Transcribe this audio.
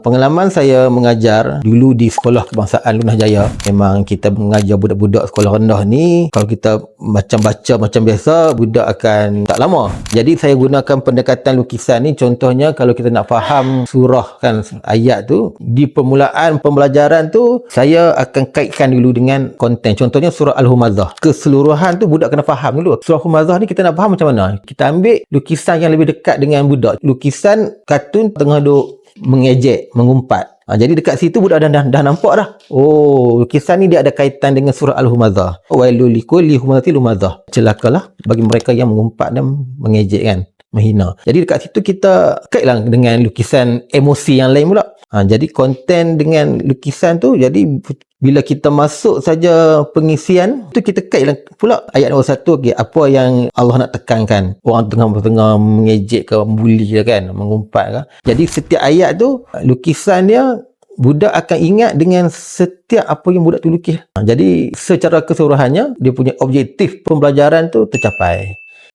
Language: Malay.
Pengalaman saya mengajar dulu di Sekolah Kebangsaan Lunah Jaya, memang kita mengajar budak-budak sekolah rendah ni, kalau kita macam baca macam biasa, budak akan tak lama. Jadi saya gunakan pendekatan lukisan ni, contohnya kalau kita nak faham surah kan, ayat tu, di permulaan pembelajaran tu, saya akan kaitkan dulu dengan konten. Contohnya surah Al-Humazah. Keseluruhan tu budak kena faham dulu. Surah Al-Humazah ni kita nak faham macam mana? Kita ambil lukisan yang lebih dekat dengan budak. Lukisan kartun tengah duk mengejek, mengumpat. Jadi dekat situ budak dah nampak dah. Oh, lukisan ni dia ada kaitan dengan surah Al-Humazah. Wailul likulli humazatil lumazah. Celakalah bagi mereka yang mengumpat dan mengejek kan, menghina. Jadi dekat situ kita kaitlah dengan lukisan emosi yang lain pula. Jadi konten dengan lukisan tu, jadi bila kita masuk saja pengisian tu, kita kaitlah pula ayat nombor 1, okay, apa yang Allah nak tekankan. Orang tengah mengejek ke, membuli ke kan, mengumpat ke. Jadi setiap ayat tu, lukisan dia, budak akan ingat dengan setiap apa yang budak tu lukis. Jadi secara keseluruhannya, dia punya objektif pembelajaran tu tercapai.